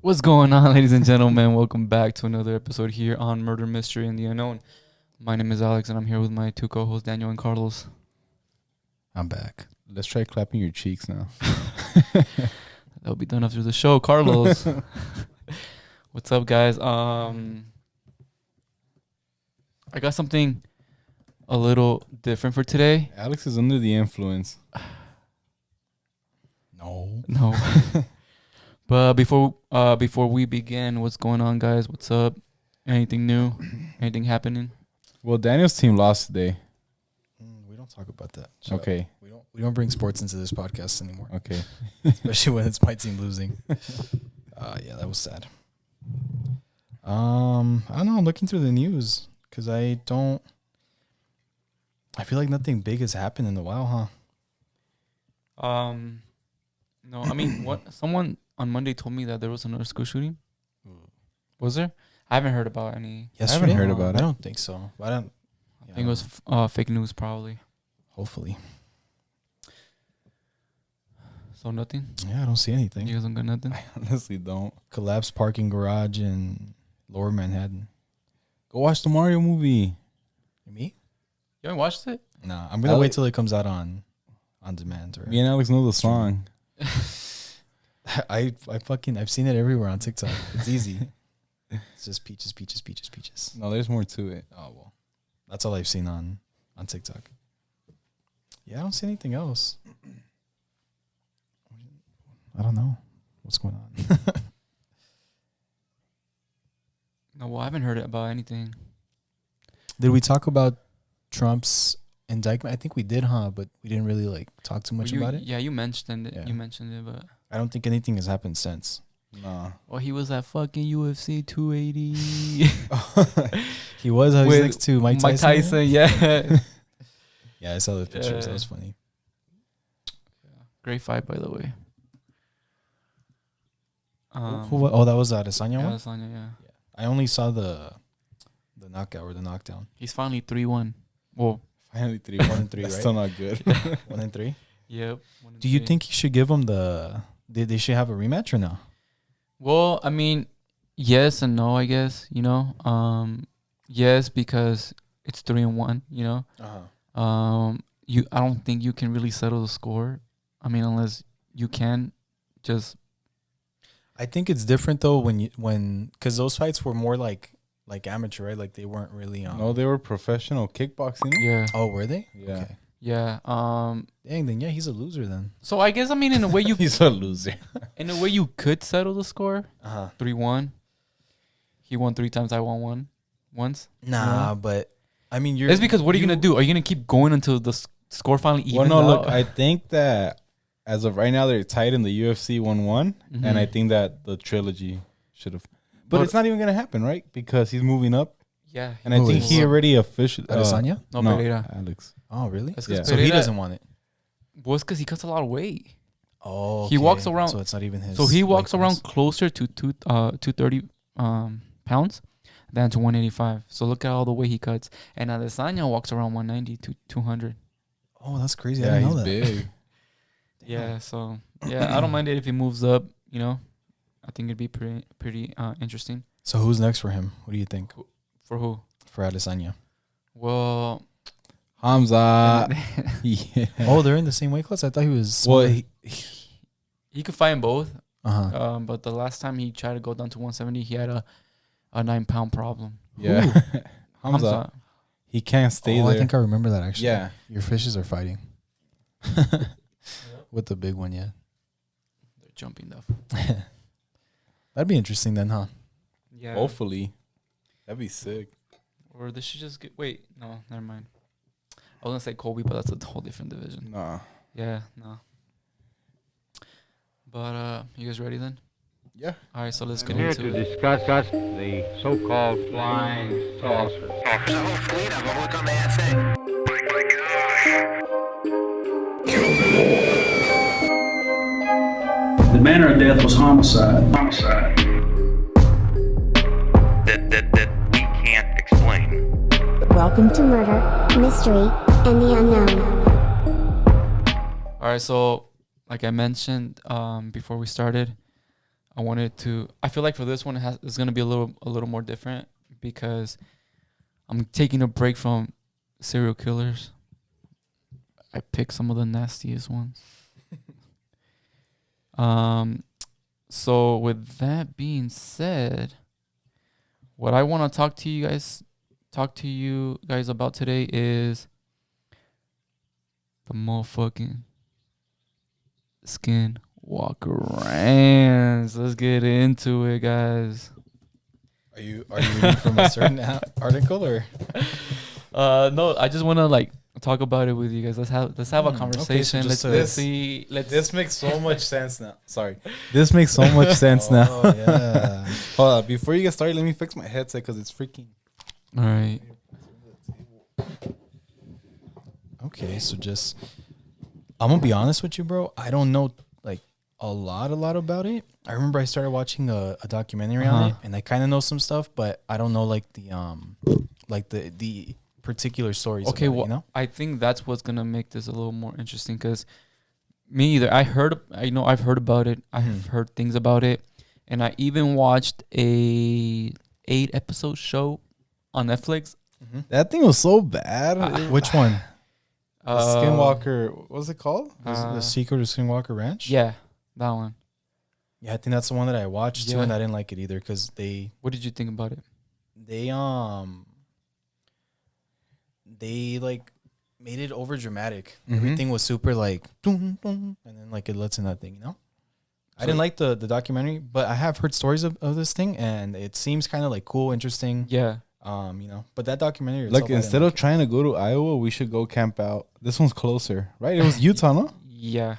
What's going on, ladies and gentlemen? Welcome back to another episode here on Murder, Mystery, and the Unknown. My name is Alex, and I'm here with my two co-hosts, Daniel and Carlos. I'm back. Let's try clapping your cheeks now. That'll be done after the show. Carlos, what's up, guys? I got something a little different for today. Alex is under the influence. No. But before we begin, what's going on, guys? What's up? Anything new? Anything happening? Well, Daniel's team lost today. We don't talk about that. Okay. We don't bring sports into this podcast anymore. Okay. Especially when it's my team losing. Yeah, that was sad. I don't know. I'm looking through the news because I feel like nothing big has happened in a while, huh? No, I mean, what? Someone on Monday told me that there was another school shooting. Was there? I haven't heard about any. Yes, I haven't heard about it. I don't think so. I don't. I think it was fake news, probably. Hopefully. So nothing? Yeah, I don't see anything. You guys don't got nothing? I honestly don't. Collapsed parking garage in Lower Manhattan. Go watch the Mario movie. Me? You haven't watched it? Nah, I'm gonna wait till it comes out on demand. Or Me and Alex know the song. I've seen it everywhere on TikTok. It's easy. It's just peaches. No, there's more to it. Oh well, that's all I've seen on TikTok. Yeah, I don't see anything else. I don't know what's going on. No, well, I haven't heard about anything. Did we talk about Trump's indictment? I think we did, huh? But we didn't really talk too much about it. Yeah, you mentioned it. Yeah. You mentioned it, but I don't think anything has happened since. Nah. well, he was at fucking UFC 280. He was. I was With next to Mike Tyson. Mike Tyson, yeah. Yeah, I saw the pictures. Yeah. That was funny. Great fight, by the way. That was Adesanya yeah, one? Adesanya, yeah. I only saw the knockout or the knockdown. He's finally 3-1. Well, Finally 3 1 and 3, That's right? still not good. 1 and 3. yep. Do you think he should give him they should have a rematch or no? Well, I mean, yes and no, I guess, yes, because it's 3-1, Uh-huh. I don't think you can really settle the score. I mean, unless you can just. I think it's different though because those fights were more like amateur, right? Like they weren't really. No, they were professional kickboxing. Yeah. Oh, were they? Yeah. Okay. Yeah. Dang, then yeah, he's a loser then. So I guess, I mean, in a way He's a loser. in a way you could settle the score. Uh-huh. 3-1. He won 3 times. I won once. Nah, but I mean, It's because what are you gonna do? Are you gonna keep going until the score finally evens Well, no, out? look, I think that as of right now, they're tied in the UFC 1-1, and I think that the trilogy should have. But it's not even going to happen, right? Because he's moving up. Yeah. And I think he already officially. Adesanya? No, Pereira. Alex. Oh, really? That's 'cause Yeah. So he Pereira doesn't want it. was because he cuts a lot of weight. Oh, He walks around- So it's not even his. So he weight walks around class. closer to 230 pounds than to 185. So look at all the weight he cuts. And Adesanya walks around 190 to 200. Oh, that's crazy. I Yeah, didn't he's know that. big. Yeah. So yeah, I don't mind it if he moves up. I think it'd be pretty interesting. So who's next for him? What do you think For who? for Adesanya? Well, Hamza. Yeah. Oh, they're in the same weight class. I thought he was. Well, he could fight in both. But But the last time he tried to go down to 170, he had a 9-pound problem. yeah. Hamza. Hamza. He can't stay there. I think I remember that actually. Yeah. Your fishes are fighting. With the big one, yeah. They're jumping up. That'd be interesting then, huh? Yeah. Hopefully. That'd be sick. Or they should just get. Wait, no, never mind. I was gonna say Kobe, but that's a whole different division. Nah. Yeah, no. But you guys ready then? Yeah. All right, so let's get Here into to it. discuss the so-called flying saucers. There's a whole fleet of them. Look on that thing. The manner of death was homicide. That we can't explain. Welcome to Murder, Mystery, and the Unknown. All right, so like I mentioned before we started, I wanted to. I feel like for this one, it's gonna be a little more different because I'm taking a break from serial killers. I picked some of the nastiest ones. So with that being said, what I want to talk to you guys about today is the motherfucking SkinWalker Ranch. Let's get into it, guys. Are you reading from a certain article or? No, I just want to like talk about it with you guys. Let's have a conversation. Okay, so let's see. This makes so much sense now. Sorry. This makes so much sense now. Oh, yeah. Hold on. Before you get started, let me fix my headset because it's freaking. All right. Okay, so I'm gonna be honest with you, bro. I don't know like a lot about it. I remember I started watching a documentary on it, and I kind of know some stuff, but I don't know like the particular stories. Okay, about well, it, you know? I think that's what's gonna make this a little more interesting because me either. I've heard about it. I've heard things about it, and I even watched a 8-episode show on Netflix. That thing was so bad. Which one? SkinWalker. What was it called? The Secret of SkinWalker Ranch? Yeah, that one. Yeah, I think that's the one that I watched too, Yeah. and I didn't like it either because What did you think about it? they like made it over dramatic. Everything was super like dun, dun, and then like it lets in that thing, you know? I didn't like the documentary, but I have heard stories of this thing and it seems kind of like cool, interesting. Yeah. You know, but that documentary Like, itself, I instead didn't of trying to go to Iowa, we should go camp out. This one's closer, right? It was Utah, no? Yeah.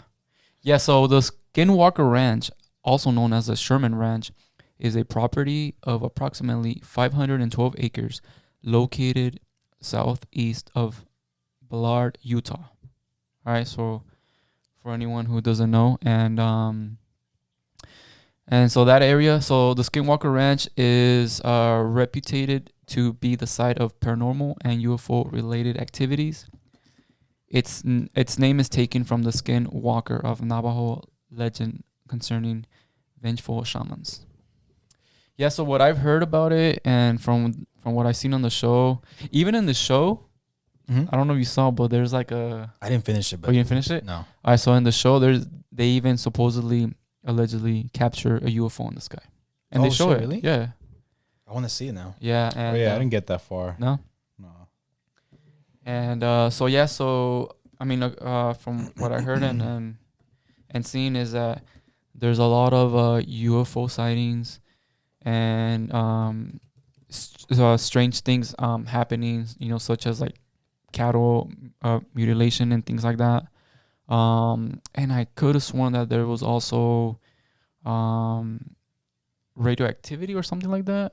Yeah, so the SkinWalker Ranch, also known as the Sherman Ranch, is a property of approximately 512 acres located southeast of Ballard, Utah. All right, so for anyone who doesn't know, and so that area, so the SkinWalker Ranch is reputed to be the site of paranormal and UFO related activities. Its name is taken from the SkinWalker of Navajo legend concerning vengeful shamans. Yeah, so what I've heard about it and from what I've seen on the show, even in the show, I don't know if you saw, but there's like a... I didn't finish it. But Oh, you didn't finish it? No. I saw in the show, they even allegedly capture a UFO in the sky. And Oh, they show shit, it. really? Yeah. I want to see it now. Yeah. Oh, And, yeah, I didn't get that far. No? No. And so I mean, from what I heard and seen is that there's a lot of UFO sightings and strange things happening, you know, such as like cattle mutilation and things like that. And I could have sworn that there was also radioactivity or something like that.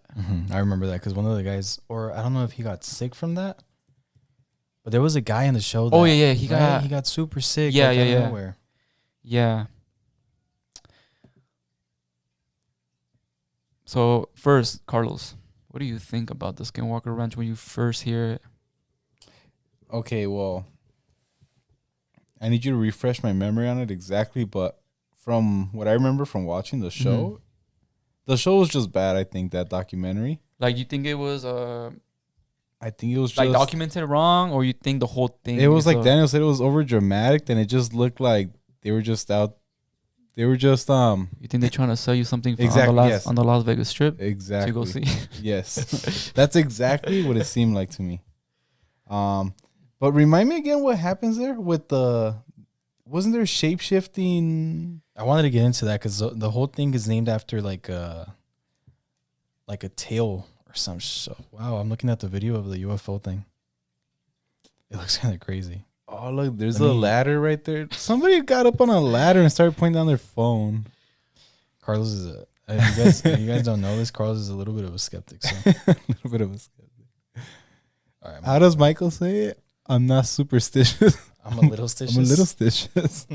I remember that because one of the guys, or I don't know if he got sick from that, but there was a guy in the show. That, Oh yeah, he got super sick. Yeah, like, yeah, out of yeah. nowhere. Yeah. So first, Carlos, what do you think about the SkinWalker Ranch when you first hear it? Okay, well, I need you to refresh my memory on it exactly, but from what I remember from watching the show, the show was just bad, I think, that documentary. Like, you think it was I think it was like just... documented wrong, or you think the whole thing? It was is like Daniel said, it was over dramatic, and it just looked like they were just out... They were just... You think they're trying to sell you something Exactly, yes. on the Las Vegas Strip Exactly. to go see? Yes. That's exactly what it seemed like to me. But remind me again what happens there with the... Wasn't there shape-shifting... I wanted to get into that because the whole thing is named after like a tail or some shit. Wow, I'm looking at the video of the UFO thing. It looks kind of crazy. Oh, look, there's a ladder right there. Somebody got up on a ladder and started pointing down their phone. Carlos is if you guys don't know this, Carlos is a little bit of a skeptic. So. A little bit of a skeptic. All right, How does Michael say it? I'm not superstitious. I'm a little stitious. I'm a little stitious.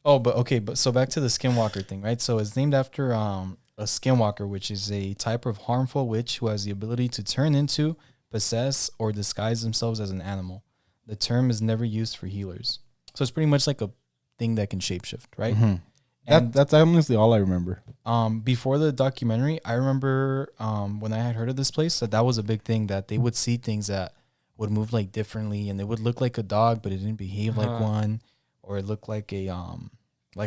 Oh, but so back to the skinwalker thing, right? So it's named after a skinwalker, which is a type of harmful witch who has the ability to turn into, possess, or disguise themselves as an animal. The term is never used for healers. So it's pretty much like a thing that can shapeshift, right? That's honestly all I remember. Before the documentary, I remember when I had heard of this place that was a big thing, that they would see things that would move like differently, and it would look like a dog, but it didn't behave like one, or it looked like a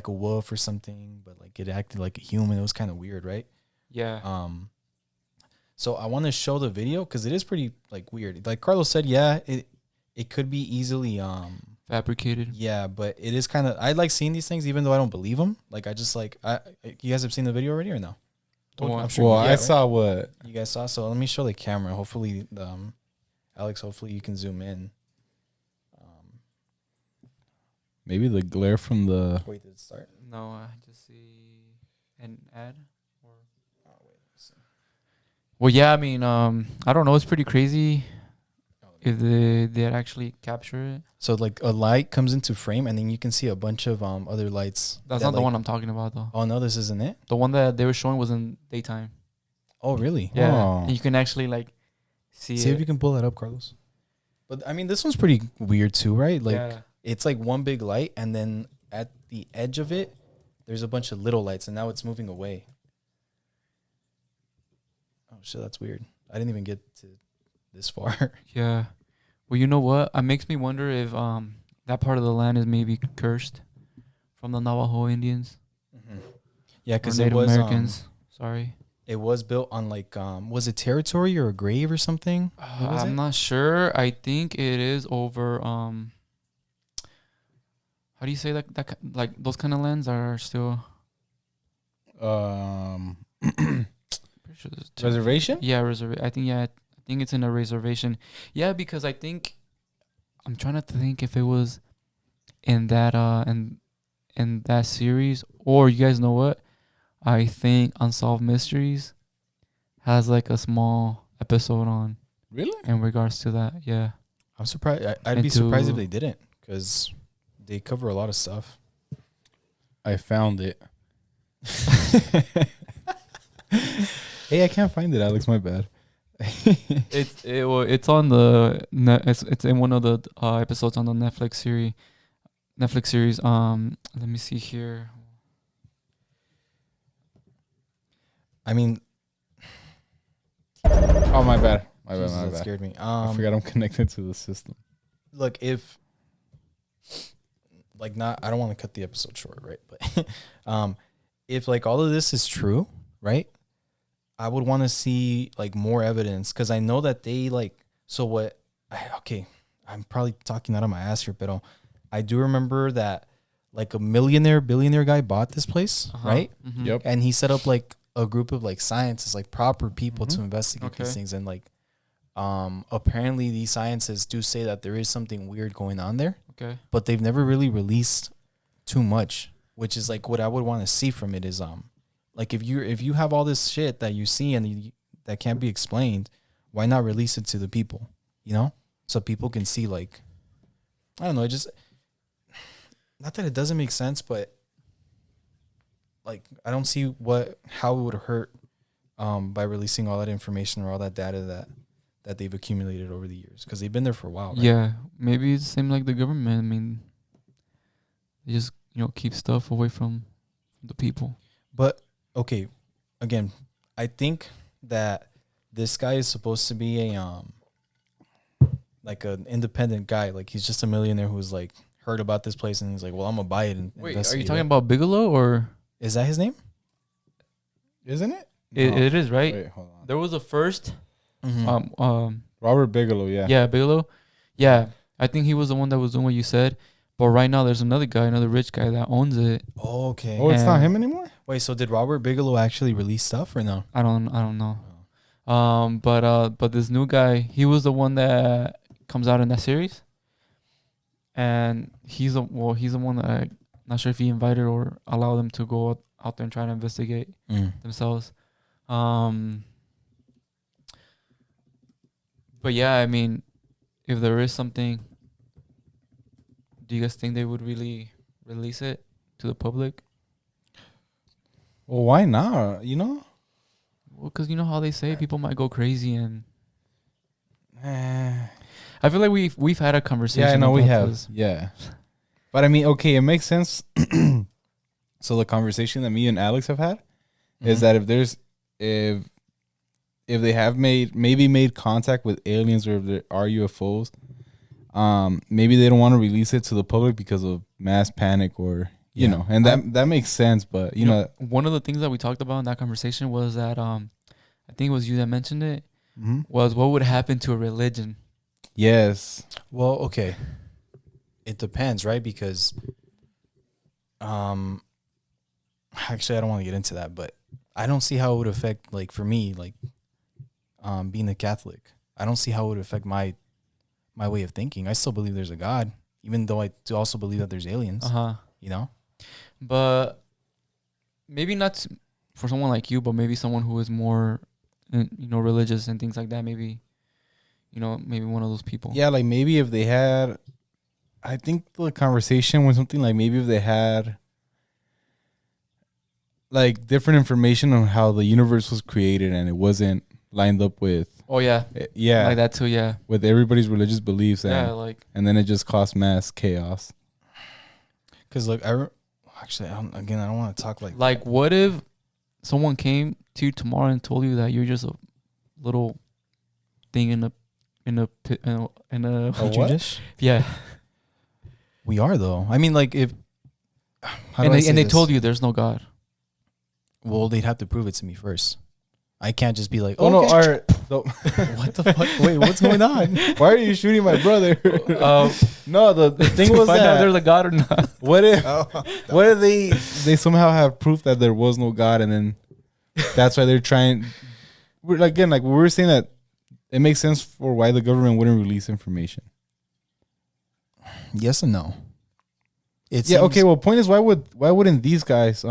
wolf or something, but like it acted like a human. It was kind of weird, right? Yeah. So I want to show the video because it is pretty like weird. Like Carlos said, yeah, it could be easily Fabricated. yeah, but it is kind of, I like seeing these things even though I don't believe them. Like I just like you guys have seen the video already or no? I'm sure. Well, yeah, I right? saw what You guys saw. So let me show the camera. Hopefully, Alex. Hopefully you can zoom in. maybe the glare from the. Wait, did it start? No, I just see an ad. Or well, yeah. I mean, I don't know. It's pretty crazy if they actually capture it. So like a light comes into frame, and then you can see a bunch of other lights. That's that, not the like- one I'm talking about, though. Oh no, this isn't it. The one that they were showing was in daytime. Oh really? Yeah, Oh. and you can actually like see See it. if you can pull that up, Carlos. But I mean, this one's pretty weird too, right? Like yeah. it's like one big light, and then at the edge of it, there's a bunch of little lights, and now it's moving away. Oh shit, that's weird. I didn't even get to this far. Yeah. Well, you know what? It makes me wonder if that part of the land is maybe cursed from the Navajo Indians Yeah, or because it Native was Americans. Sorry. it was built on like was it territory or a grave or something? What was I'm it? not sure. I think it is over. How do you say that like those kind of lands are still pretty sure there's Reservation? Yeah, I think it's in a reservation. Yeah, because I think I'm trying to think if it was in that in that series, or you guys know what? I think Unsolved Mysteries has like a small episode on Really? in regards to that. Yeah. I'm surprised. I'd be surprised if Into- they didn't, because they cover a lot of stuff. I found it. Hey, I can't find it, Alex. My bad. It's on the it's in one of the episodes on the Netflix series. Let me see here. I mean, Oh, my bad. My bad. Jesus, My that bad. scared me. I forgot I'm connected to the system. Look, if like not, I don't want to cut the episode short, right? But if like all of this is true, right? I would want to see like more evidence, because I know that they like. So what? Okay, I'm probably talking out of my ass here, but I do remember that like a billionaire guy bought this place, right? Mhm. Yep. And he set up like a group of like scientists, like proper people to investigate these Okay. things, and like apparently these scientists do say that there is something weird going on there, Okay. but they've never really released too much, which is like what I would want to see from it is like if you have all this shit that you see and that can't be explained, why not release it to the people, you know, so people can see, like, I don't know, it just, not that it doesn't make sense, but like I don't see how it would hurt by releasing all that information or all that data that they've accumulated over the years, because they've been there for a while, right? Yeah, maybe it's the same like the government. I mean, they just keep stuff away from the people. But okay, again, I think that this guy is supposed to be a like an independent guy. Like he's just a millionaire who's like heard about this place and he's like, well, I'm gonna buy it and Wait, are you investigate talking it. about Bigelow or Is that his name? Isn't it? it is right? Wait, hold on. There was a first Mm-hmm. Robert Bigelow, yeah. yeah, Bigelow. Yeah, I think he was the one that was doing what you said. But right now there's another guy, another rich guy that owns it. Oh, okay. Oh, it's not And- him anymore? Wait, so did Robert Bigelow actually release stuff or no? I don't know. But this new guy, he was the one that comes out in that series. And he's the one that I'm not sure if he invited or allowed them to go out there and try to investigate themselves. But yeah, I mean, if there is something, do you guys think they would really release it to the public? Well, why not? You know? Well, because you know how they say people might go crazy, and I feel like we've had a conversation. Yeah, I know we about have. this. Yeah. But I mean, okay, it makes sense So the conversation that me and Alex have had is that if they have made contact with aliens, or if there are UFOs, maybe they don't want to release it to the public because of mass panic, or you know, and that makes sense. But you know, one of the things that we talked about in that conversation was that I think it was you that mentioned it, was what would happen to a religion. Yes. Well, okay. It depends, right? Because actually I don't want to get into that, but I don't see how it would affect, like, for me, like, being a Catholic. I don't see how it would affect my way of thinking. I still believe there's a God, even though I do also believe that there's aliens. You know? But maybe not for someone like you, but maybe someone who is more, religious and things like that. Maybe, maybe one of those people. Yeah, like maybe if they had, I think the conversation was something like maybe if they had like different information on how the universe was created and it wasn't lined up with. Oh yeah, yeah, like that too. Yeah, with everybody's religious beliefs. And, and then it just caused mass chaos. Because look, I don't want to talk like what if someone came to you tomorrow and told you that you're just a little thing in a what? Dish? Yeah, we are though. I mean, like if they told you there's no God. Well, they'd have to prove it to me first. I can't just be like, oh no, what the fuck? Wait, what's going on? Why are you shooting my brother? No, the thing was find that out there's a God or not. What if they somehow have proof that there was no God, and then that's why they're trying. Like we were saying that it makes sense for why the government wouldn't release information. Yes and no. Okay. Well, point is, why wouldn't these guys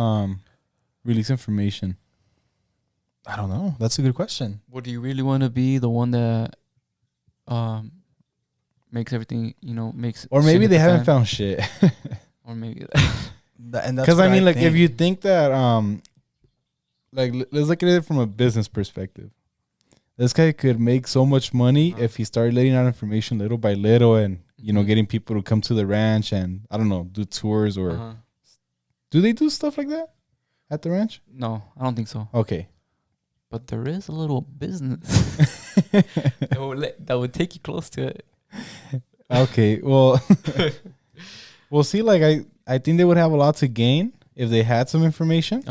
release information? I don't know. That's a good question. Well, do you really want to be the one that makes everything, makes... Or maybe they haven't found shit. Or maybe... Because, I mean, like, if you think that... like, let's look at it from a business perspective. This guy could make so much money if he started letting out information little by little and, getting people to come to the ranch and, I don't know, do tours or... Do they do stuff like that at the ranch? No, I don't think so. Okay. But there is a little business that would take you close to it. Okay, well, we'll see. Like, I think they would have a lot to gain if they had some information.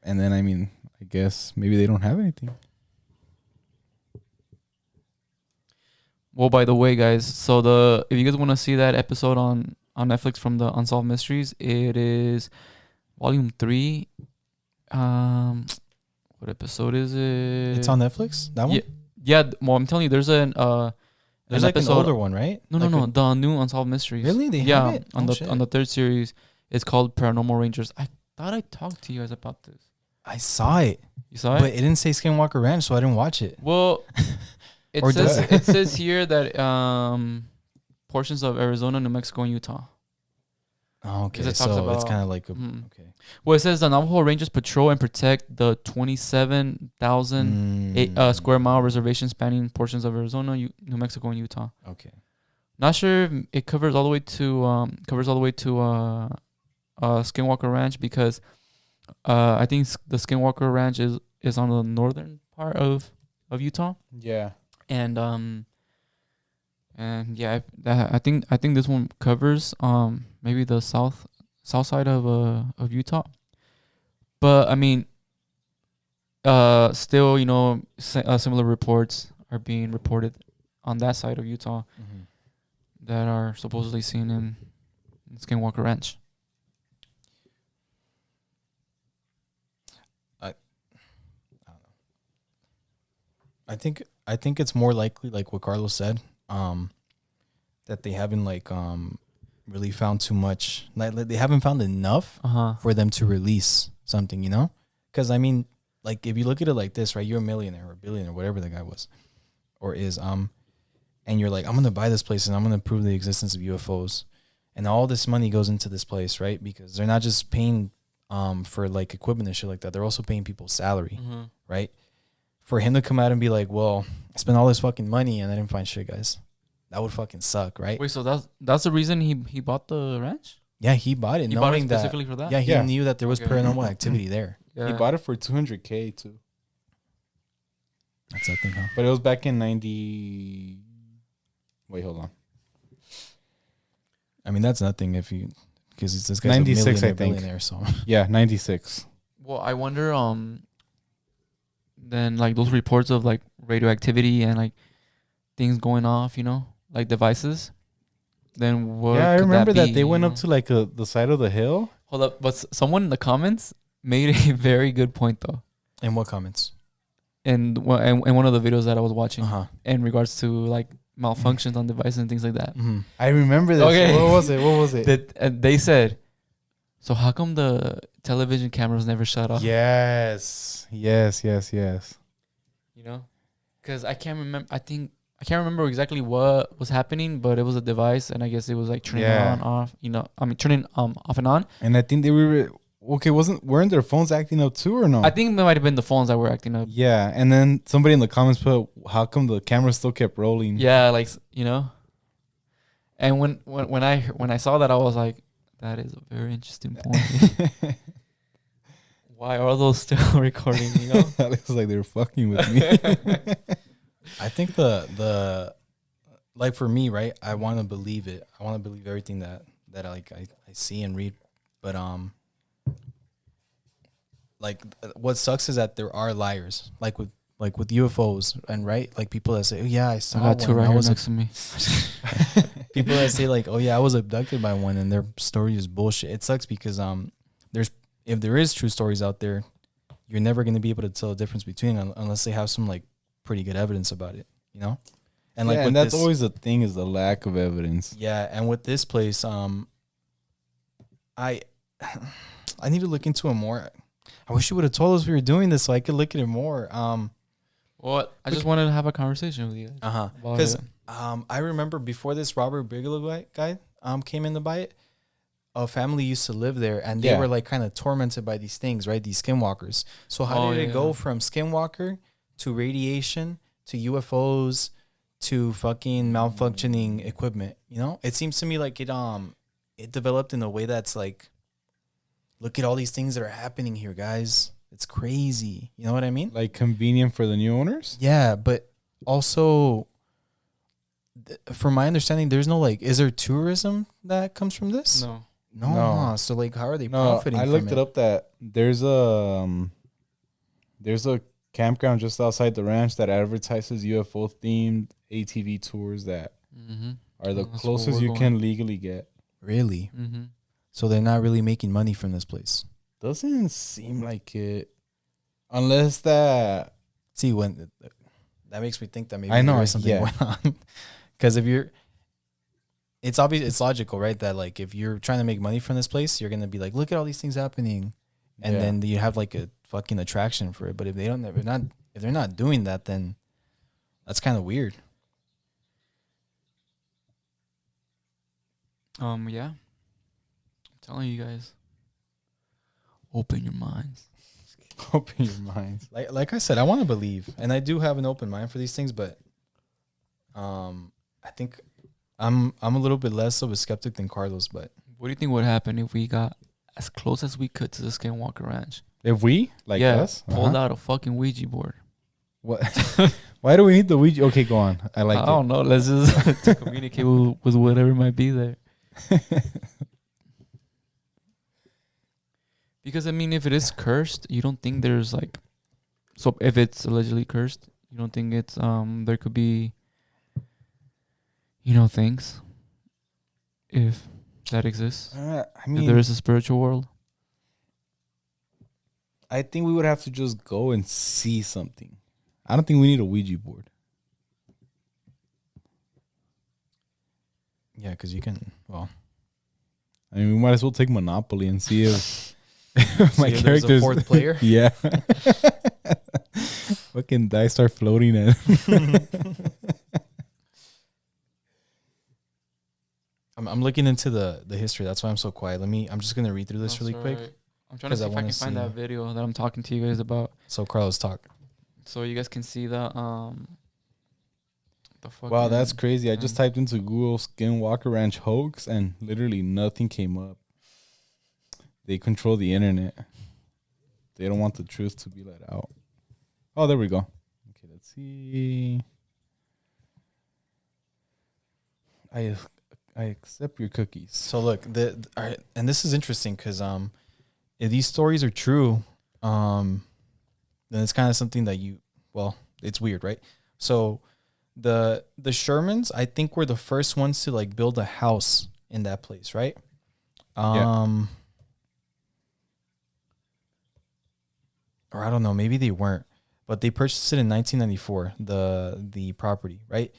And then, I mean, I guess maybe they don't have anything. Well, by the way, guys, so if you guys want to see that episode on Netflix from the Unsolved Mysteries, it is Volume 3. What episode is it? It's on Netflix? That one? Yeah. Well, I'm telling you, there's an like an older one, right? No, the new Unsolved Mysteries. Really? They have it? on the third series. It's called Paranormal Rangers. I thought I talked to you guys about this. I saw it. You saw it? But it didn't say SkinWalker Ranch, so I didn't watch it. Well, it says here that portions of Arizona, New Mexico, and Utah. Oh, okay. So it's kind of like okay. Well, it says the Navajo Rangers patrol and protect the 27,000 square mile reservation spanning portions of Arizona, New Mexico, and Utah. Okay. Not sure if it covers all the way to SkinWalker Ranch, because I think the SkinWalker Ranch is on the northern part of Utah. Yeah. And yeah, I think this one covers maybe the south side of Utah. But I mean, still, similar reports are being reported on that side of Utah that are supposedly seen in SkinWalker Ranch. I don't know. I think it's more likely, like what Carlos said, that they haven't really found too much. Like they haven't found enough for them to release something, Because I mean, like if you look at it like this, right? You're a millionaire or a billionaire, whatever the guy was or is, and you're like, I'm gonna buy this place and I'm gonna prove the existence of UFOs, and all this money goes into this place, right? Because they're not just paying for like equipment and shit like that. They're also paying people's salary, right? For him to come out and be like, well, I spent all this fucking money and I didn't find shit, guys. That would fucking suck, right? Wait, so that's the reason he bought the ranch? Yeah, he bought it You bought it knowing that. specifically for that? Yeah, he Yeah. knew that there was Okay. paranormal activity there. Yeah. He bought it for $200K too, That's nothing, huh? but it was back in 90. Wait, hold on. I mean, that's nothing if you because this guy's 96, a millionaire, I think. billionaire, so Yeah, 96. Well, I wonder. Then like those reports of like radioactivity and like things going off, you know, like devices. Then what? Yeah, I could remember that be, they went you up know? to like the side of the hill. Hold up, but someone in the comments made a very good point though, in what comments? in one of the videos that I was watching Uh-huh. in regards to like malfunctions on devices and things like that. Mm-hmm. I remember this. Okay. What was it? What was it? That they said, so how come the television cameras never shut off? Yes. You know, because I can't remember. I can't remember exactly what was happening, but it was a device, and I guess it was like turning Yeah. on, off. You know, I mean turning off and on. And I think they were okay. Weren't their phones acting up too or no? I think it might have been the phones that were acting up. Yeah, and then somebody in the comments put, "How come the camera still kept rolling?" Yeah, like you know. And when I saw that, I was like, that is a very interesting point. Why are those still recording? You know. It was like they were fucking with me. I think the like for me, right? I want to believe it. I want to believe everything that I see and read, but like what sucks is that there are liars, like with UFOs and right, like people that say, oh yeah, I saw I got two one. right I here was next to me. people that say like, oh yeah, I was abducted by one, and their story is bullshit. It sucks because if there is true stories out there, you're never going to be able to tell the difference between them unless they have some like pretty good evidence about it, you know. And like yeah, with and that's this, always the thing is the lack of evidence. yeah, and with this place, I need to look into it more. I wish you would have told us we were doing this so I could look at it more. Well, I just wanted to have a conversation with you guys. about Because it. I remember before this Robert Bigelow guy came in to buy it, a family used to live there, and they Yeah. were like kind of tormented by these things, right? These skinwalkers. So how Oh, did it yeah. go from skinwalker to radiation to UFOs to fucking malfunctioning equipment? You know, it seems to me like it developed in a way that's like, look at all these things that are happening here, guys. It's crazy. You know what I mean? Like convenient for the new owners. Yeah, but also, from my understanding, there's no like, is there tourism that comes from this? No. No. No. So like, how are they No, profiting? I from looked it up that there's a campground just outside the ranch that advertises UFO themed ATV tours that Mm-hmm. are the That's where closest we're you going. can legally get. Really? Mm-hmm. So they're not really making money from this place. Doesn't seem like it, unless that. See, when that makes me think that maybe I know, there is something yeah. going on. Because if you're, it's obvious, it's logical, right? That like if you're trying to make money from this place, you're gonna be like, look at all these things happening, and Yeah. then you have like a fucking attraction for it. But if they don't, if they're not doing that, then that's kind of weird. Yeah. I'm telling you guys. Open your minds. Open your minds. Like I said, I want to believe, and I do have an open mind for these things, but I think I'm a little bit less of a skeptic than Carlos. But What do you think would happen if we got as close as we could to the SkinWalker Ranch? If we like us pulled out a fucking Ouija board. What? Why do we need the Ouija? Okay, go on. I like I it. don't know. Let's just to communicate with whatever might be there. Because I mean, if it is cursed, you don't think there's like, so if it's allegedly cursed, you don't think it's there could be, you know, things, if that exists, I if mean, there is a spiritual world. I think we would have to just go and see something. I don't think we need a Ouija board. yeah, because you can. Well, I mean, we might as well take Monopoly and see if my see if there's a character's fourth player. Yeah. Fucking dice start floating and I'm looking into the history. That's why I'm so quiet. I'm just gonna read through this really quick. I'm trying to 'cause see I if I wanna can find see. that video that I'm talking to you guys about, So Carlos, talk. so you guys can see the fucking, wow, that's crazy. I just yeah. typed into Google SkinWalker Ranch hoax and literally nothing came up. They control the internet. They don't want the truth to be let out. Oh, there we go. Okay, let's see. I accept your cookies. So look, all right, and this is interesting because if these stories are true, then it's kind of something that it's weird, right? So the Shermans, I think, were the first ones to like build a house in that place, right? Or I don't know, maybe they weren't, but they purchased it in 1994, the property, right?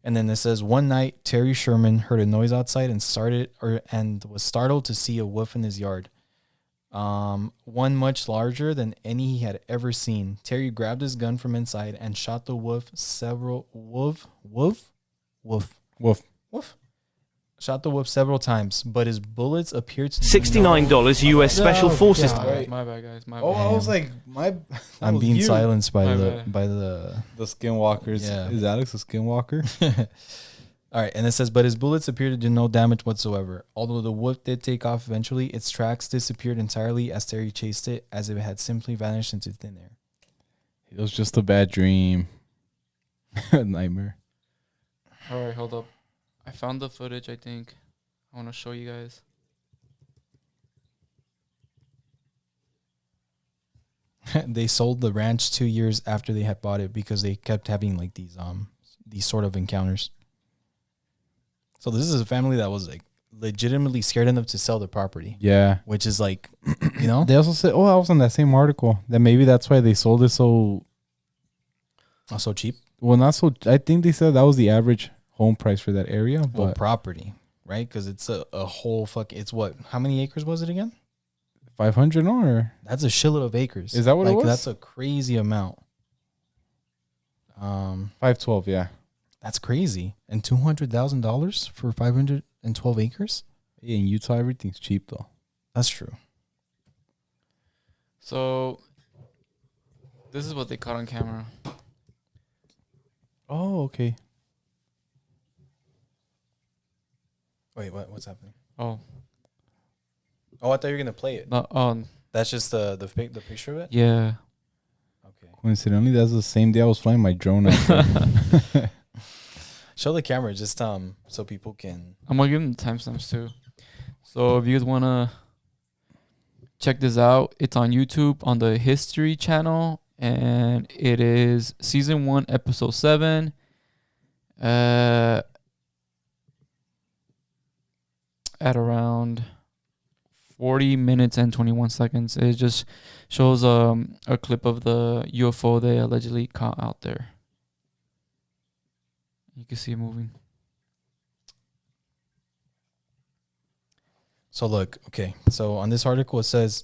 And then it says one night Terry Sherman heard a noise outside and was startled to see a wolf in his yard. One much larger than any he had ever seen. Terry grabbed his gun from inside and shot the wolf several times, but his bullets appeared to $69 US Special Forces. My bad, guys. My Oh, bad. I was like, I'm being silenced by My the bad. by the skinwalkers. Yeah. Is Alex a skinwalker? All right, and it says, but his bullets appeared to do no damage whatsoever. Although the wolf did take off eventually, its tracks disappeared entirely as Terry chased it, as if it had simply vanished into thin air. It was just a bad dream. Nightmare. All right, hold up. I found the footage, I think. I want to show you guys. They sold the ranch 2 years after they had bought it because they kept having like these sort of encounters. So this is a family that was like legitimately scared enough to sell the property, Yeah. which is like, you know, They also said, I was on that same article, that maybe that's why they sold it so, not so cheap. well, not so, I think they said that was the average home price for that area, Well, but property, right? Because it's a whole it's what? How many acres was it again? 500 or That's a shitload of acres. Is that what it was? That's a crazy amount. 512, yeah. That's crazy. And $200,000 for 512 acres? Yeah, in Utah, everything's cheap though. That's true. So, this is what they caught on camera. Oh, okay. Wait, what's happening? Oh, Oh, I thought you were gonna play it. no, That's just the picture of it. yeah. Okay. Coincidentally, that's the same day I was flying my drone outside. Show the camera just so people can. I'm gonna give them the timestamps too. So if you guys wanna check this out, it's on YouTube on the History channel, and it is season 1, episode 7. At around 40 minutes and 21 seconds. It just shows a clip of the UFO they allegedly caught out there. You can see it moving. So look, okay. So on this article it says,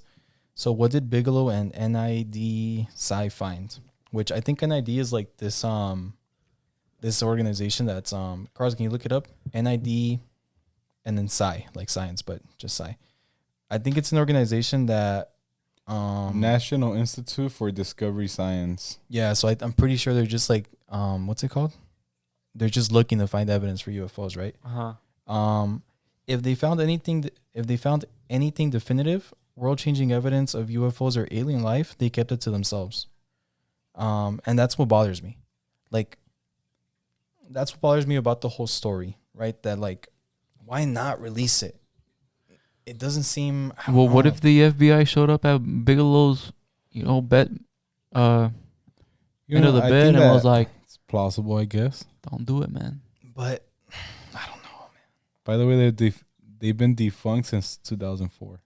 so what did Bigelow and NID Psi find? Which I think NID is like this this organization that's Carlos, can you look it up? NID and then Psi, like science, but just Psi. I think it's an organization that National Institute for Discovery Science. yeah, so I'm pretty sure they're just like what's it called? They're just looking to find evidence for UFOs, right? If they found anything definitive, world-changing evidence of UFOs or alien life, they kept it to themselves. And that's what bothers me. Like, that's what bothers me about the whole story, right? That like, why not release it? It doesn't seem. Well, what if the FBI showed up at Bigelow's, bed, You end of the I bed think and was that like, it's plausible, I guess. don't do it, man. But I don't know, man. By the way, they've been defunct since 2004.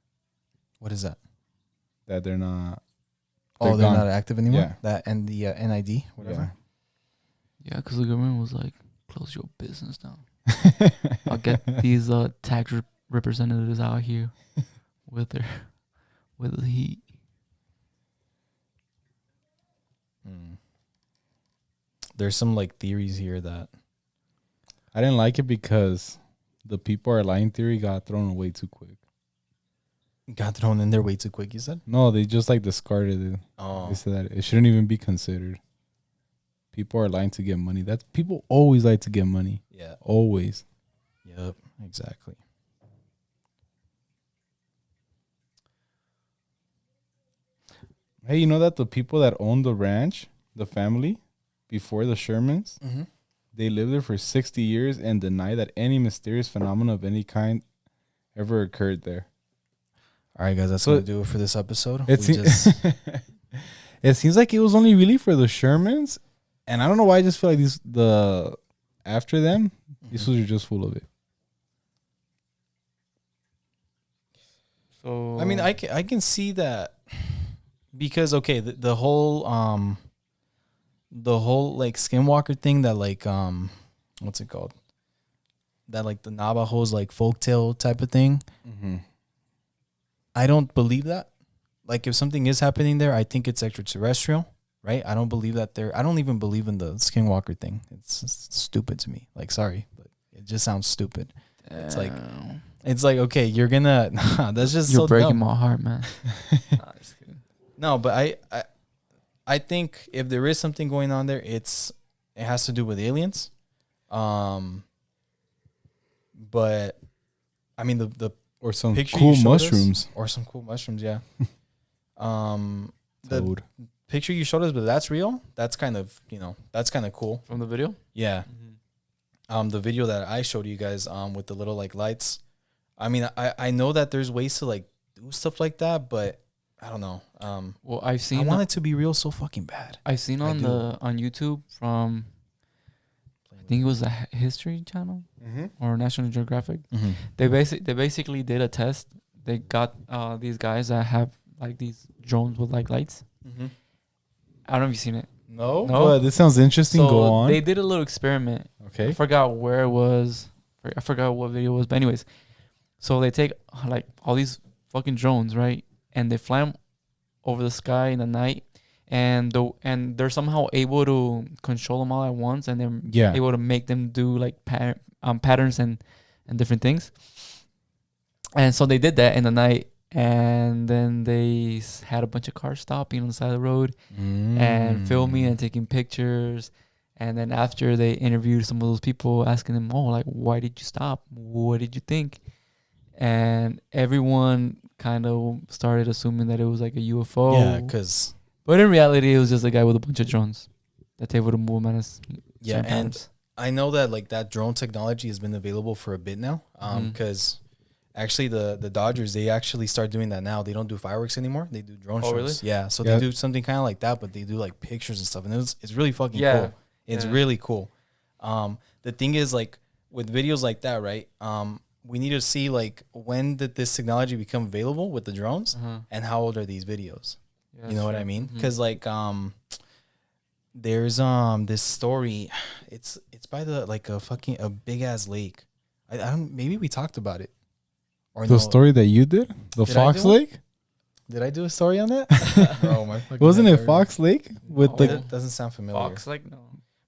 What is that? That they're not. They're gone. not active anymore. Yeah. That and the NID, whatever. Yeah, because the government was like, close your business down. I'll get these tax representatives out here with the heat. There's some like theories here that I didn't like it because the people are lying theory got thrown away too quick. got thrown in there way too quick. You said? No, they just like discarded it. Oh, They said that it shouldn't even be considered. People are lying to get money. That's people always like to get money. yeah. Always. Yep. Exactly. Hey, you know that the people that own the ranch, the family, before the Shermans, they lived there for 60 years and deny that any mysterious phenomena of any kind ever occurred there. All right, guys, that's So- going to do it for this episode. It, We se- just it seems like it was only really for the Shermans, and I don't know why I just feel like after them, these fools are just full of it. So I mean, I can see that because okay, the whole like Skinwalker thing that like what's it called? That like the Navajos like folktale type of thing. I don't believe that. Like if something is happening there, I think it's extraterrestrial, right? I don't believe that I don't even believe in the Skinwalker thing. It's just stupid to me. Like sorry, but it just sounds stupid. It's like okay, you're gonna that's just you're so breaking dumb. my heart, man. Nah, just kidding. No, but I think if there is something going on there, it has to do with aliens. But I mean the Or some picture cool you showed us- mushrooms. or some cool mushrooms, yeah. The Toad. picture you showed us, but that's real. That's kind of that's kind of cool. From the video? Yeah. The video that I showed you guys with the little like lights. I mean, I know that there's ways to like do stuff like that, but I don't know. Well, I've I seen want it to be real so fucking bad. I've seen I on do. on YouTube from I think it was a History Channel or National Geographic. They basically did a test. They got these guys that have like these drones with like lights. I don't know if you've seen it. No. No? But this sounds interesting. So Go on. they did a little experiment. I Okay. forgot where it was. I forgot what video it was. But anyways, so they take like all these fucking drones, right? And they fly them over the sky in the night. And they're somehow able to control them all at once. And they're Yeah. able to make them do like patterns and different things. And so they did that in the night. And then they had a bunch of cars stopping on the side of the road and filming and taking pictures. And then after they interviewed some of those people, asking them, "Oh, like, why did you stop? What did you think?" And everyone kind of started assuming that it was like a UFO. Yeah, because But in reality, it was just a guy with a bunch of drones that's able to move them at yeah, certain and times. I know that like that drone technology has been available for a bit now. Because actually the Dodgers, they actually start doing that now. They don't do fireworks anymore. They do drone shows. really? Yeah, so Yeah. they do something kind of like that, but they do like pictures and stuff, and it's really fucking Yeah. cool. It's Yeah. really cool. The thing is like with videos like that, right? We need to see like when did this technology become available with the drones, and how old are these videos? Yeah, You know what I mean? Because like there's this story. It's by the like a big ass lake. I don't. Maybe we talked about it. Or The story that you did? The Did I Fox do it? Lake? Did I do a story on that? Oh my! fucking Wasn't head it hurts. Fox Lake? With Oh. the That doesn't sound familiar. Fox, like, no.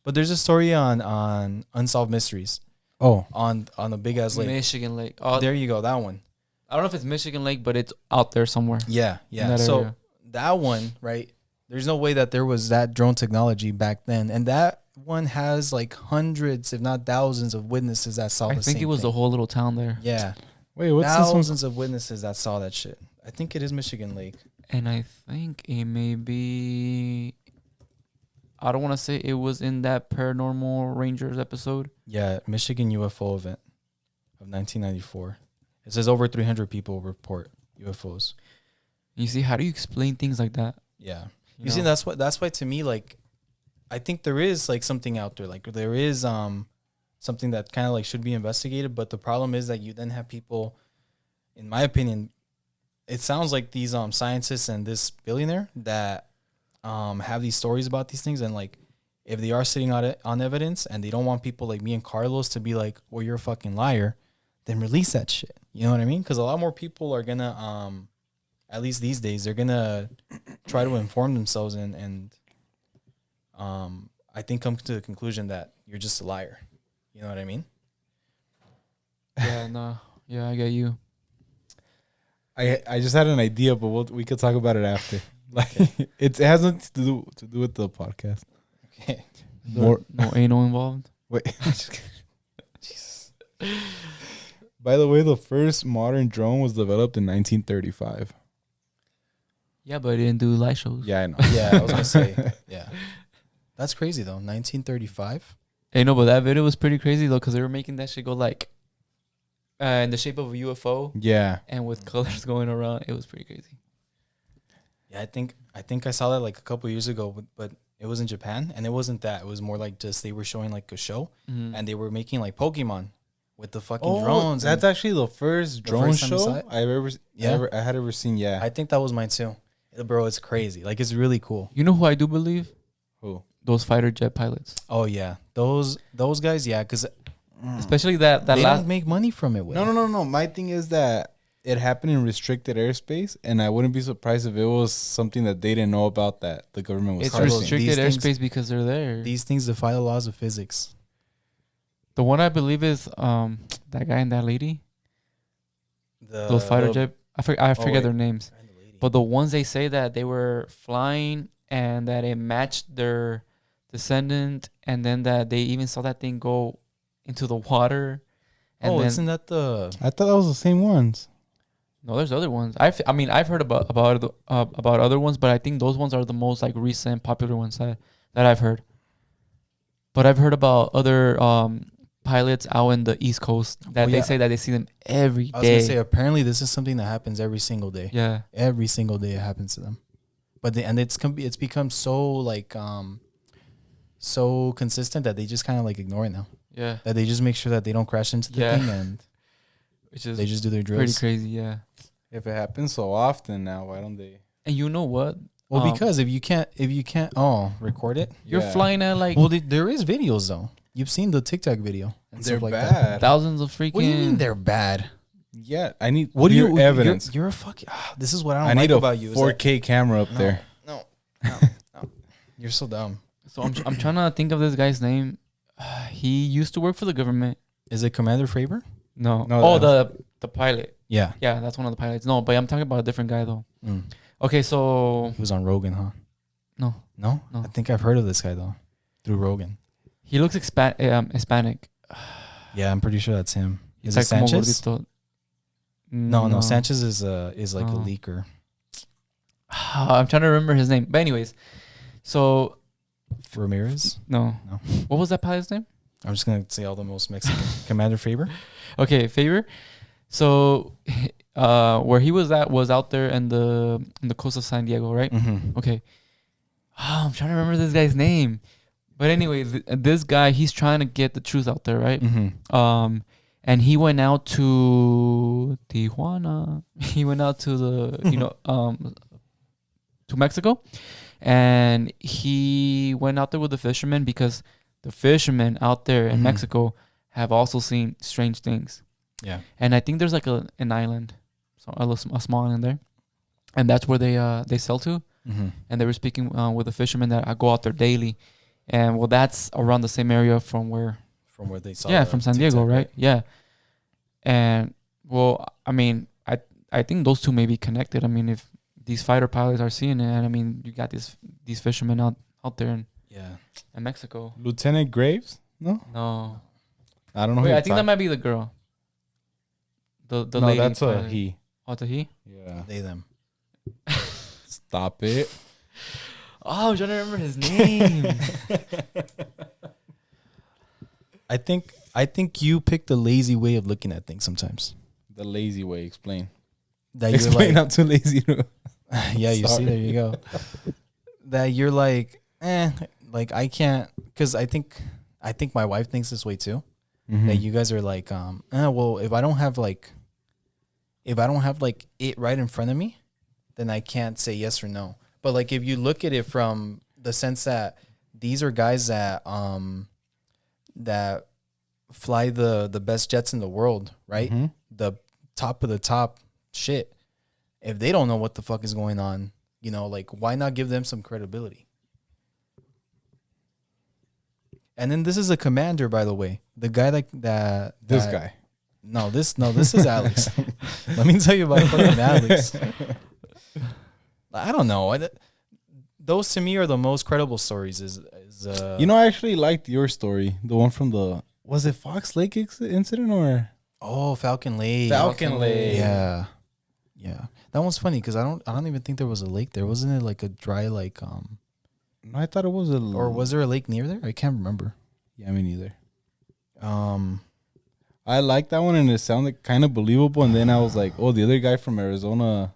But there's a story on Unsolved Mysteries Oh. on a big ass lake. Michigan Lake. Oh, There you go. That one. I don't know if it's Michigan Lake, but it's out there somewhere. Yeah, in yeah. that So area. that one, right? There's no way that there was that drone technology back then, and that one has like hundreds, if not thousands, of witnesses that saw. I the think same it was thing. the whole little town there. Yeah, Wait, what's this one? thousands of witnesses that saw that shit. I think it is Michigan Lake. And I think it may be. I don't want to say it was in that Paranormal Rangers episode. Yeah, Michigan UFO event of 1994. It says over 300 people report UFOs. You see, how do you explain things like that? Yeah, you know? see, that's why to me, like, I think there is like something out there. Like there is something that kind of like should be investigated. But the problem is that you then have people, in my opinion, it sounds like these scientists and this billionaire that have these stories about these things, and like if they are sitting on it on evidence and they don't want people like me and Carlos to be like, well, you're a fucking liar, then release that shit. You know what I mean? Because a lot more people are gonna at least these days, they're gonna try to inform themselves and I think come to the conclusion that you're just a liar. You know what I mean? Yeah, no. Yeah, I get you. I just had an idea, but we could talk about it after. Like it has nothing to do with the podcast. Okay. More. No anal involved. Wait. By the way, the first modern drone was developed in 1935. Yeah, but it didn't do light shows. Yeah, I know. Yeah, I was gonna say. Yeah, that's crazy though. 1935. Hey, no, but that video was pretty crazy though, because they were making that shit go like in the shape of a UFO Yeah. and with colors going around. It was pretty crazy. Yeah, I think I saw that like a couple years ago, but it was in Japan, and it wasn't that. It was more like just they were showing like a show, and they were making like Pokemon with the fucking drones. That's actually the first drone first time you saw show it? I had ever seen. Yeah. I think that was mine too. Bro, it's crazy. Like, it's really cool. You know who I do believe? Who? Those fighter jet pilots. Oh yeah, those guys. Yeah, because Especially that they last. don't make money from it. Will. No. My thing is that it happened in restricted airspace, and I wouldn't be surprised if it was something that they didn't know about that the government was. It's targeting. restricted These airspace things- because they're there. These things defy the laws of physics. The one I believe is that guy and that lady. Those fighter jet. I forget wait. their names. But the ones they say that they were flying and that it matched their descendant, and then that they even saw that thing go into the water. And then, isn't that the? I thought that was the same ones. no, there's other ones. I've heard about other ones, but I think those ones are the most like recent popular ones that I've heard. But I've heard about other pilots out in the East Coast that they say that they see them every day. I was gonna say apparently this is something that happens every single day. Yeah. Every single day it happens to them. But it's become so like so consistent that they just kind of like ignore it now. Yeah. That they just make sure that they don't crash into the thing, and Which is they just do their drills. pretty crazy, yeah. If it happens so often now, why don't they? And you know what? Well, because if you can't record it. You're Yeah. flying at like Well, there is videos though. You've seen the TikTok video. And They're stuff like bad. that. thousands of freaking. What do you mean they're bad? Yeah, I need What do you evidence. You're a fucking. This is what I don't I like need a about you. is that- 4K camera up there. No. You're so dumb. So I'm trying to think of this guy's name. He used to work for the government. Is it Commander Faber? No. No, Oh, that's- the pilot. Yeah. Yeah, that's one of the pilots. No, but I'm talking about a different guy though. Mm. Okay, so He was on Rogan, huh? no, No? No. I think I've heard of this guy though, through Rogan. he looks Hispanic. Yeah, I'm pretty sure that's him. Is It's it like como Sanchez? gordito. No. Sanchez is like a No. leaker. I'm trying to remember his name. But anyways, so Ramirez? no. No. What was that pilot's name? I'm just gonna say all the most Mexican. Commander Faber? Okay, Favor. So where he was at was out there in the coast of San Diego, right? Mm-hmm. Okay. I'm trying to remember this guy's name. But anyways, this guy, he's trying to get the truth out there, right? Mm-hmm. And he went out to Tijuana. He went out to the, to Mexico. And he went out there with the fishermen because the fishermen out there in Mhm. Mexico have also seen strange things. Yeah. And I think there's like an island, so a small island there. And that's where they sell to. Mm-hmm. And they were speaking with the fishermen that I go out there daily. And well, that's around the same area from where From San Diego, TikTok, right? Yeah. And well, I mean, I think those two may be connected. I mean, if these fighter pilots are seeing it, and I mean, you got these fishermen out there in Mexico. Lieutenant Graves? No, No, I don't know. wait, who I think that might be the girl. The no, lady. that's a pilot. he. Oh, it's a he. Yeah, They them. stop it. Oh, I'm trying to remember his name. I think you pick the lazy way of looking at things sometimes. The lazy way. Explain. That Explain. you're I'm too lazy to. yeah, you Sorry. see, there you go. That you're like, like I can't, because I think my wife thinks this way too. Mm-hmm. That you guys are like, well, if I don't have like it right in front of me, then I can't say yes or no. But like if you look at it from the sense that these are guys that that fly the best jets in the world, right? Mm-hmm. The top of the top shit. If they don't know what the fuck is going on, like why not give them some credibility? And then this is a commander, by the way. The guy that This guy. No, this is Alex. Let me tell you about fucking Alex. I don't know. Those to me are the most credible stories. I actually liked your story. The one from was it Fox Lake incident or? Oh, Falcon Lake. Falcon Lake. Yeah. That one's funny because I don't even think there was a lake there. Wasn't it like a dry like I thought it was a. or was there a lake near there? I can't remember. Yeah, me neither. I liked that one and it sounded kind of believable. And then I was like, oh, the other guy from Arizona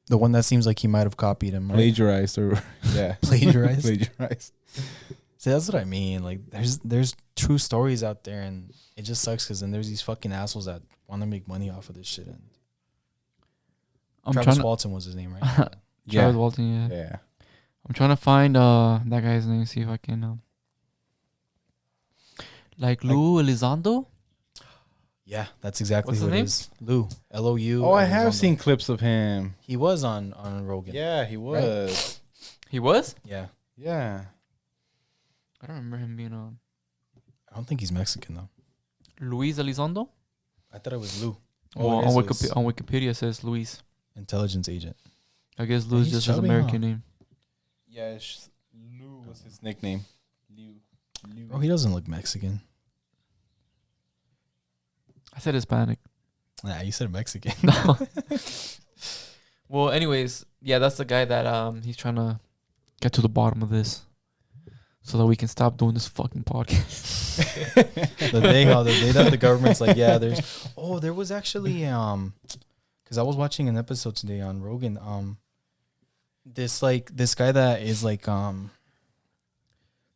The one that seems like he might have copied him, right? plagiarized or Plagiarized. plagiarized. See, that's what I mean. Like, there's true stories out there, and it just sucks because then there's these fucking assholes that want to make money off of this shit. And Travis Walton was his name, right? Travis Walton, yeah. Yeah. I'm trying to find that guy's name, see if I can like Lou Elizondo. Yeah, that's exactly What's who his it name? is. Lou, Lou. Oh, I have Elizondo. seen clips of him. He was on Rogan. Yeah, he was. He was? Yeah. Yeah. I don't remember him being on. I don't think he's Mexican though. Luis Elizondo? I thought it was Lou. Well, I on, guess it was on Wikipedia it says Luis. intelligence agent. I guess Lou is He's just his chubby, American huh? name. Yeah, Lou was his nickname. Lou. Oh, he doesn't look Mexican. I said Hispanic. Nah, you said Mexican. Well, anyways, yeah, that's the guy that he's trying to get to the bottom of this, so that we can stop doing this fucking podcast. the day that the government's like, yeah, there was actually because I was watching an episode today on Rogan. This guy that is like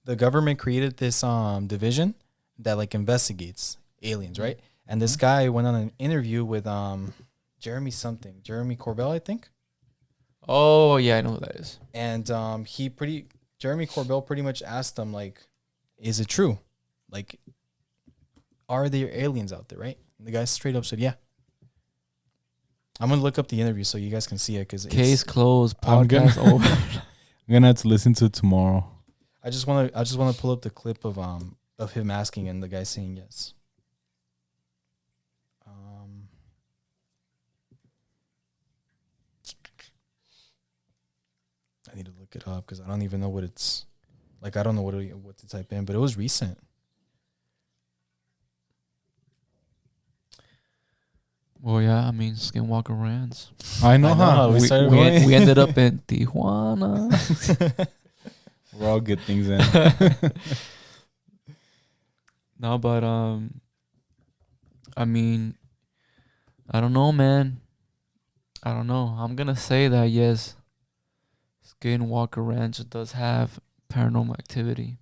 the government created this division that like investigates aliens, right? And this guy went on an interview with Jeremy Corbell, I think. Oh yeah, I know who that is. And Jeremy Corbell pretty much asked him like, is it true? Like, are there aliens out there, right? And the guy straight up said, yeah. I'm gonna look up the interview so you guys can see it because Case closed. I'm Podcast over. I'm gonna have to listen to it tomorrow. I just want to pull up the clip of him asking and the guy saying yes. I need to look it up because I don't even know what it's like. I don't know what to type in, but it was recent. Well, yeah, I mean, SkinWalker Ranch. I know how we started going. We ended up in Tijuana. We're all good things in. No, but I mean, I don't know, man. I don't know. I'm gonna say that yes, SkinWalker Ranch does have paranormal activity.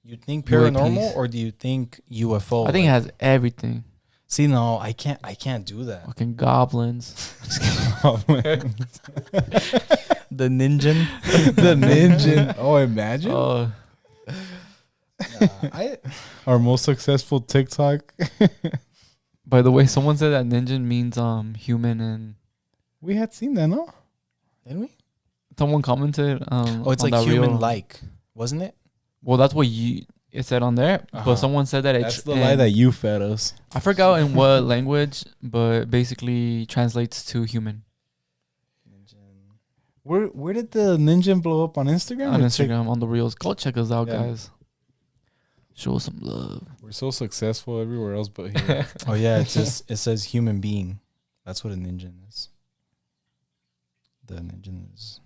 You think UAPs. paranormal or do you think UFO? I think it has everything. See, no, I can't do that. Fucking goblins. The ninja. The ninja. Oh, imagine. Our most successful TikTok. By the way, someone said that ninja means human, and We had seen that, no? Didn't we? someone commented. Oh, it's on like that reel. human-like, wasn't it? Well, that's what it said on there, but someone said that That's the lie that you fed us. I forgot in what language, but basically translates to human Where did the ninja blow up on Instagram? on Or Instagram on the reels. Go check us out, Yeah. guys. Show us some love. We're so successful everywhere else but here. Oh yeah, it says human being. That's what a ninja is. The ninja is.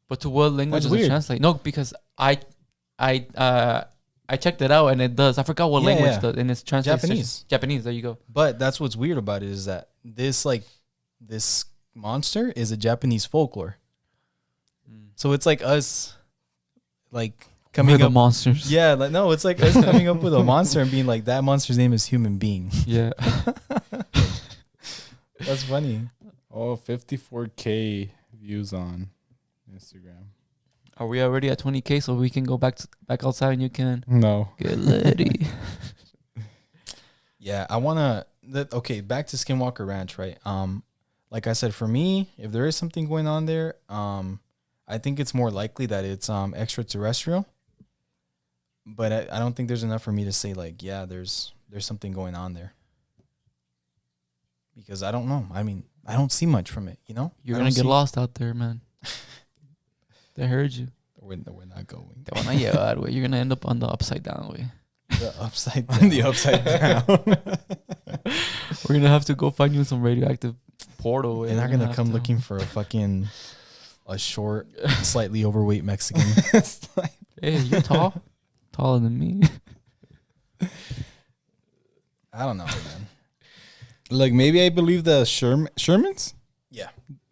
But to what language That's does it weird. translate? No, because I checked it out and it does. I forgot what language does, and it's translates Japanese. Japanese. There you go. But that's what's weird about it is that this monster is a Japanese folklore. So it's like us, like coming We're the up. monsters. Yeah, like no, it's like us coming up with a monster and being like, that monster's name is human being. Yeah. That's funny. Oh, 54K views on Instagram. Are we already at 20K so we can go back outside and you can No. get ready? Yeah, I wanna. Okay, back to SkinWalker Ranch, right? Like I said, for me, if there is something going on there, I think it's more likely that it's extraterrestrial. But I don't think there's enough for me to say like, yeah, there's something going on there. Because I don't know. I mean, I don't see much from it. You know, You're gonna get lost out there, man. They heard you. We're not going. Te van a llevar, güey. You're gonna end up on the upside down way. The upside down. The upside down. We're gonna have to go find you some radioactive portal. They're not gonna come looking for a short, slightly overweight Mexican. Hey, you tall? Taller than me. I don't know, man. Like, maybe I believe the Shermans? Yeah.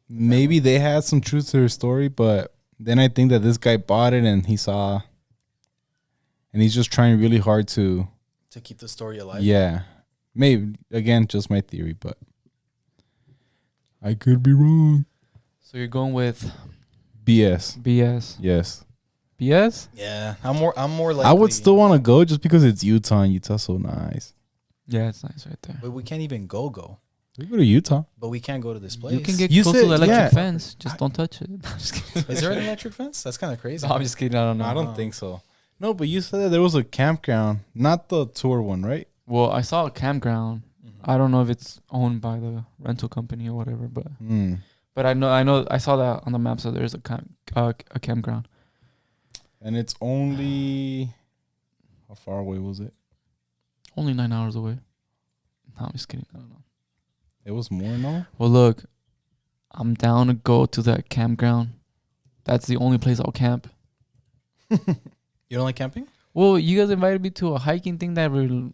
Maybe they had some truth to their story, but then I think that this guy bought it and he saw, and he's just trying really hard to keep the story alive. Yeah. Maybe, again, just my theory, but I could be wrong. So you're going with BS. BS. Yes. BS? Yeah. I'm more likely. I would still want to go just because it's Utah and Utah's so nice. Yeah, it's nice right there. But we can't even go. We go to Utah. But we can't go to this place. You can get You close said- to the electric yeah. fence. Just don't touch it. I'm just kidding. Is there an electric fence? That's kind of crazy. No, I'm just kidding. I don't know. I don't think so. No, but you said that there was a campground, not the tour one, right? Well, I saw a campground. I don't know if it's owned by the rental company or whatever, but I know I saw that on the map. So there's a campground. And it's only, how far away was it? Only 9 hours away. No, I'm just kidding. I don't know. It was more, no? Well, look, I'm down to go to that campground. That's the only place I'll camp. You don't like camping? Well, you guys invited me to a hiking thing that we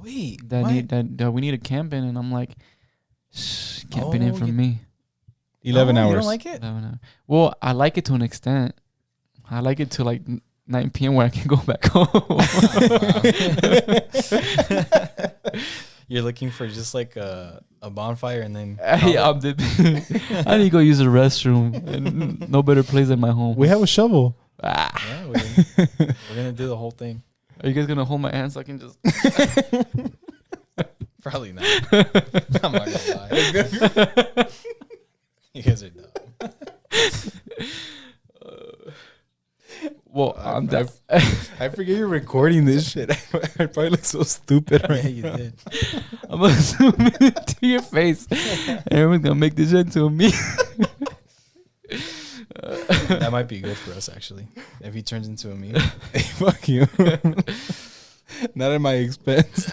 Wait. that we need to camp in, and I'm like, camping in for me. 11 hours. You don't like it? 11 hours. Well, I like it to an extent. I like it to like 9 p.m. where I can go back home. You're looking for just like a bonfire and then. Hey, I need to go use the restroom. And no better place than my home. We have a shovel. Yeah, we're gonna do the whole thing. Are you guys gonna hold my hand so I can just? Probably not. I'm not gonna lie. You guys are dumb. Well, I'm deaf. I forget you're recording this shit. I probably look so stupid right Yeah, you did. I'm gonna zoom into your face. Everyone's gonna make this into a meme. That might be good for us actually. If he turns into a meme. Fuck you. Not at my expense.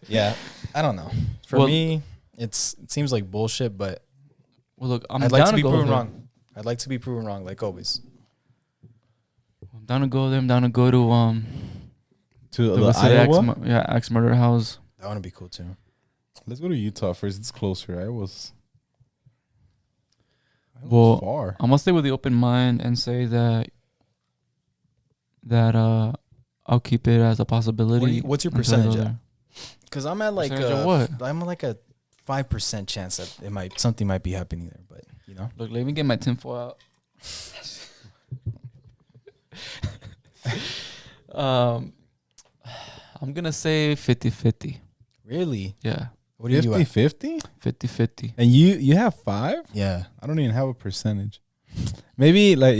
Yeah, I don't know. For me, it seems like bullshit, but Well, look, I'd like down to be go proven there. wrong. I'd like to be proven wrong, like always. I'm down to go there. I'm down to go to To the the Waseda Iowa? Axe Murder House. That would be cool too. Let's go to Utah first. It's closer. I was Well, far. I'm gonna stay with the open mind and say that I'll keep it as a possibility. What's your until I go percentage at? there. Because I'm at like Percentage of what? I'm at like a 5% chance that something might be happening there, but you know. Look, let me get my tinfoil out. I'm gonna say 50-50. Really? Yeah, What do you do? 50-50? 50-50. And you have 5? Yeah. I don't even have a percentage. Maybe like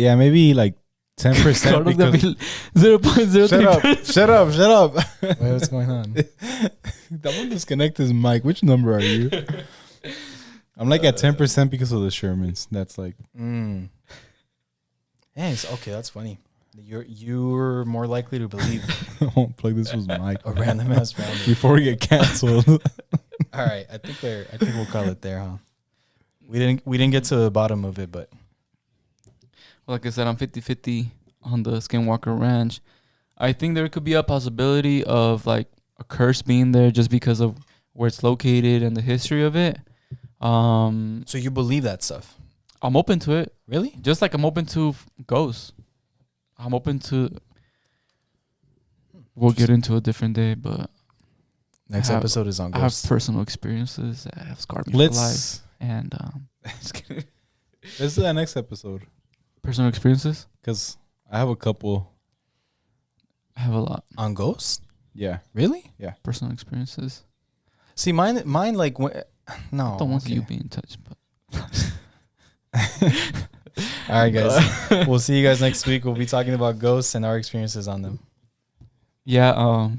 10% Carlos gonna because be 0.03. Shut up. Wait, what's going on? That one disconnect his mic. Which number are you? I'm like at 10% because of the Shermans. That's like Hey, okay, that's funny. You're more likely to believe I won't plug this was mic a random ass random. before we get canceled. All right, I think we'll call it there, huh? We didn't get to the bottom of it, but Like I said, I'm 50-50 on the SkinWalker Ranch. I think there could be a possibility of like a curse being there just because of where it's located and the history of it. so you believe that stuff? I'm open to it. Really? Just like I'm open to ghosts. I'm open to. We'll get into a different day, but Next have- episode is on I have ghosts. personal experiences that have scarred me for life. Let's And just kidding. let's do that next episode Personal experiences? because I have a couple. I have a lot. On ghosts? Yeah. Really? Personal experiences. See, mine like no. The ones okay. you be in touch, but All right, guys. We'll see you guys next week. We'll be talking about ghosts and our experiences on them. yeah.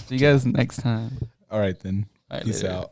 See you guys next time. All right then. All right, Peace later. out.